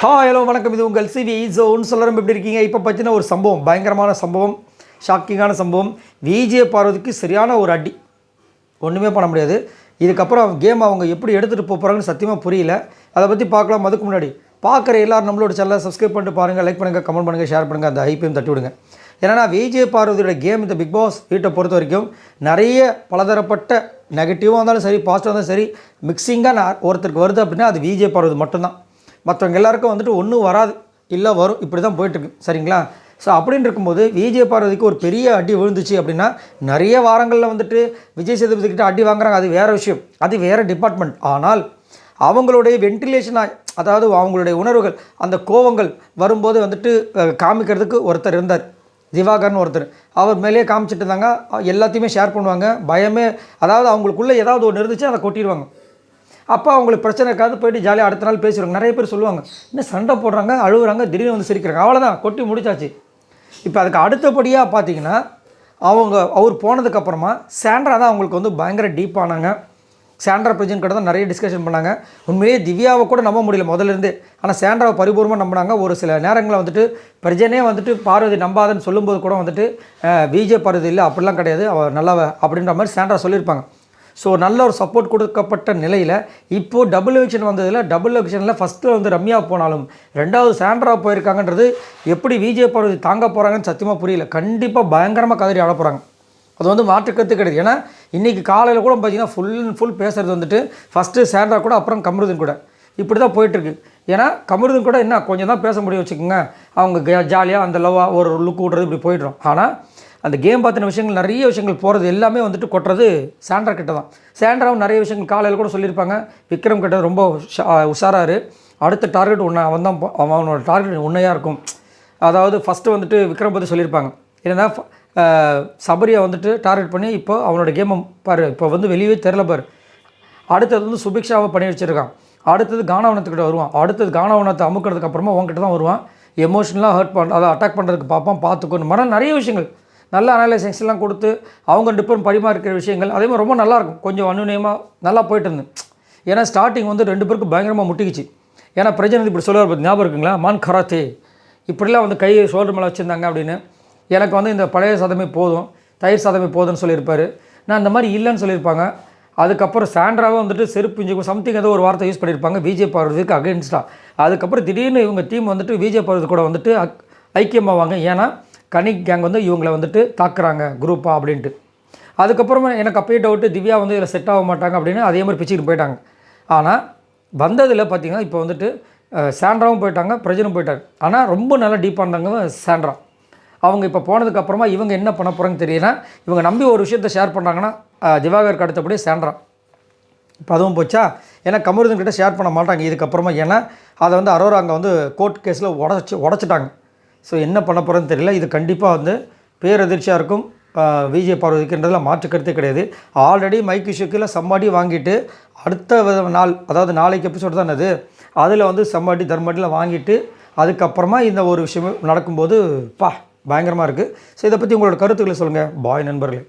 Hello வணக்கம். இது உங்கள் சிவி ஜோன். சொல்லரும் எப்படி இருக்கீங்க? இப்போ பார்த்தீங்கன்னா ஒரு சம்பவம், பயங்கரமான சம்பவம், ஷாக்கிங்கான சம்பவம். விஜய் பார்வதிக்கு சரியான ஒரு அடி, ஒன்றுமே பண்ண முடியாது. இதுக்கப்புறம் கேம் அவங்க எப்படி எடுத்துகிட்டு போகிறாங்கன்னு சத்தியமாக புரியல. அதை பற்றி பார்க்கலாம். அதுக்கு முன்னாடி பார்க்குற எல்லோரும் நம்மளோட சேனலை சப்ஸ்கிரைப் பண்ணிட்டு பாருங்கள், லைக் பண்ணுங்கள், கமெண்ட் பண்ணுங்கள், ஷேர் பண்ணுங்கள், அந்த ஐபிஎம் தட்டி விடுங்க. ஏன்னா விஜய் பார்வதியோட கேம் இந்த பிக் பாஸ் வீட்டை பொறுத்த வரைக்கும் நிறைய பலதரப்பட்ட நெகட்டிவாக இருந்தாலும் சரி, பாசிட்டிவாக இருந்தாலும் சரி, மிக்சிங்காக ஒருத்தருக்கு வருது அப்படின்னா அது விஜய் பார்வதி மட்டும்தான். மற்றவங்க எல்லாருக்கும் ஒன்றும் வராது, இல்லை வரும், இப்படி தான் போயிட்டுருக்கு. சரிங்களா? ஸோ அப்படின்னு இருக்கும்போது விஜய் பார்வதிக்கு ஒரு பெரிய அடி விழுந்துச்சு அப்படின்னா, நிறைய வாரங்களில் விஜய் சேதுபதிக்கிட்ட அடி வாங்குறாங்க, அது வேறு விஷயம், அது வேறு டிபார்ட்மெண்ட். ஆனால் அவங்களுடைய வென்டிலேஷனாக, அதாவது அவங்களுடைய உணர்வுகள், அந்த கோவங்கள் வரும்போது காமிக்கிறதுக்கு ஒருத்தர் இருந்தார், திவாகர்னு ஒருத்தர். அவர் மேலேயே காமிச்சிட்டு இருந்தாங்க, எல்லாத்தையுமே ஷேர் பண்ணுவாங்க, பயமே, அதாவது அவங்களுக்குள்ளே ஏதாவது ஒன்று இருந்துச்சு அதை கொட்டிடுவாங்க. அப்போ அவங்களுக்கு பிரச்சனை இருக்காது, போய்ட்டு ஜாலியாக அடுத்த நாள் பேசுவாங்க. நிறைய பேர் சொல்லுவாங்க, இன்னும் சண்டை போடுறாங்க, அழுகுறாங்க, திடீர்னு சிரிக்கிறாங்க, அவ்வளோதான், கொட்டி முடிச்சாச்சு. இப்போ அதுக்கு அடுத்தபடியாக பார்த்தீங்கன்னா, அவர் போனதுக்கப்புறமா சாண்ட்ரா தான் அவங்களுக்கு பயங்கர டீப்பானாங்க. சாண்ட்ரா பிரஜன் கிட்ட தான் நிறைய டிஸ்கஷன் பண்ணாங்க. உண்மையிலேயே திவ்யாவை கூட நம்ப முடியல முதல்லேருந்து. ஆனால் சாண்ட்ராவை பரிபூர்வமாக நம்பினாங்க. ஒரு சில நேரங்களில் பிரஜனே பார்வதி நம்பாதன்னு சொல்லும்போது கூட விஜய் பார்வதி இல்லை, அப்படிலாம் கிடையாது, அவர் நல்லவ அப்படின்ற மாதிரி சாண்ட்ரா சொல்லியிருப்பாங்க. ஸோ நல்ல ஒரு சப்போர்ட் கொடுக்கப்பட்ட நிலையில் இப்போது டபுள் எவிக்ஷன் வந்ததில், டபுள் எவிக்ஷனில் ஃபஸ்ட்டு ரம்யா போனாலும் ரெண்டாவது சாண்ட்ரா போயிருக்காங்கன்றது எப்படி விஜய் பார்வதி தாங்க போகிறாங்கன்னு சத்தியமாக புரியல. கண்டிப்பாக பயங்கரமாக கதறி ஆட போகிறாங்க, அது மாற்றுக்கருத்து கிடையாது. ஏன்னா இன்றைக்கி காலையில் கூட பார்த்தீங்கன்னா ஃபுல் பேசுகிறது ஃபஸ்ட்டு சாண்ட்ரா கூட, அப்புறம் கமருதீன் கூட, இப்படி தான் போயிட்டுருக்கு. ஏன்னா கமருதீன் கூட என்ன கொஞ்சம் தான் பேச முடியும் வச்சுக்கோங்க, அவங்க ஜாலியாக அந்த லவ்வாக ஒரு லுக் விட்றது இப்படி போய்ட்றோம். ஆனால் அந்த கேம் பார்த்தின விஷயங்கள், நிறைய விஷயங்கள் போகிறது எல்லாமே கொட்டுறது சாண்ட்ரா கிட்ட தான். சாண்ட்ராவும் நிறைய விஷயங்கள் காலையில் கூட சொல்லியிருப்பாங்க, விக்ரம் கிட்ட ரொம்ப உஷாராரு, அடுத்த டார்கெட் அவன் தான், அவனோட டார்கெட் உண்மையாக இருக்கும். அதாவது ஃபஸ்ட்டு விக்ரம் பற்றி சொல்லியிருப்பாங்க, ஏன்னா சபரியை டார்கெட் பண்ணி இப்போ அவனோட கேமை பாரு, இப்போ வெளியே தெரில பாரு. அடுத்தது சுபிக்ஷாவை பண்ணி வச்சுருக்கான், அடுத்தது கானவனத்துக்கிட்ட வருவான், அடுத்தது கானவனத்தை அமுக்கிறதுக்கு அப்புறமா உங்ககிட்ட தான் வருவான், எமோஷனலாக ஹர்ட் அதை அட்டாக் பண்ணுறதுக்கு பார்ப்பான், பார்த்துக்கணும் மாதிரி நிறைய விஷயங்கள், நல்ல அனாலிசிஸ்லாம் கொடுத்து அவங்க டிஃபரெண்ட் பரிமாறிக்கிற விஷயங்கள் அதே மாதிரி ரொம்ப நல்லாயிருக்கும். கொஞ்சம் அனுநயமாக நல்லா போயிட்டு இருந்தேன். ஏன்னா ஸ்டார்டிங் 2 பேருக்கு பயங்கரமாக முட்டிக்கிச்சு. ஏன்னா பிரஜனதி இப்படி சொல்லுவார் பார்த்து ஞாபகம் இருக்குங்களா, மான் கராத்தே இப்படிலாம் கை ஷோல்டர் மேலே வச்சுருந்தாங்க அப்படின்னு. எனக்கு இந்த பழைய சாதமே போதும், தயிர் சாதமே போதும்னு சொல்லியிருப்பார். நான் அந்த மாதிரி இல்லைன்னு சொல்லியிருப்பாங்க. அதுக்கப்புறம் சாண்ட்ராவை செருப்பு இஞ்சி சம்திங் ஏதோ ஒரு வார்த்தை யூஸ் பண்ணியிருப்பாங்க விஜய் பார்வதிக்கு அகெயின்ஸ்டாக. அதுக்கப்புறம் திடீர்னு இவங்க டீம் விஜய் பார்வதி கூட ஐக்கியமாவாங்க. ஏன்னா கனிக் கேங் இவங்களை தாக்குறாங்க குரூப்பாக அப்படின்ட்டு. அதுக்கப்புறமா எனக்கு அப்பயே டவுட்டு, திவ்யா இதில் செட் ஆக மாட்டாங்க அப்படின்னு அதே மாதிரி பிச்சுக்கிட்டு போயிட்டாங்க. ஆனால் வந்ததில் பார்த்திங்கன்னா இப்போ சாண்ட்ராவும் போயிட்டாங்க, பிரஜனும் போயிட்டாங்க. ஆனால் ரொம்ப நல்லா டீப்பாக இருந்தாங்க சாண்ட்ரா. அவங்க இப்போ போனதுக்கப்புறமா இவங்க என்ன பண்ண போகிறாங்கன்னு தெரியல. இவங்க நம்பி ஒரு விஷயத்தை ஷேர் பண்ணுறாங்கன்னா திவாகருக்கு அடுத்தபடியே சாண்ட்ரா. இப்போ அதுவும் போச்சா, ஏன்னா கமருதீன் கிட்ட ஷேர் பண்ண மாட்டாங்க இதுக்கப்புறமா. ஏன்னா அதை அரோரா அங்கே கோர்ட் கேஸில் உடச்சிட்டாங்க. ஸோ என்ன பண்ண போகிறேன்னு தெரியல. இது கண்டிப்பாக பேரதிர்ச்சியாக இருக்கும் விஜய் பார்வதிக்குன்றதில் மாற்று கருத்தே கிடையாது. ஆல்ரெடி மைக் இஷ்யூக்கில் சம்மாடி வாங்கிட்டு அடுத்த நாள், அதாவது நாளைக்கு எபிசோடு தான் அது, அதில் சம்மாடி தர்மாடியில் வாங்கிட்டு அதுக்கப்புறமா இந்த ஒரு விஷயம் நடக்கும்போது பயங்கரமாக இருக்குது. ஸோ இதை பற்றி உங்களோட கருத்துக்களை சொல்லுங்கள் பாய் நண்பர்களே.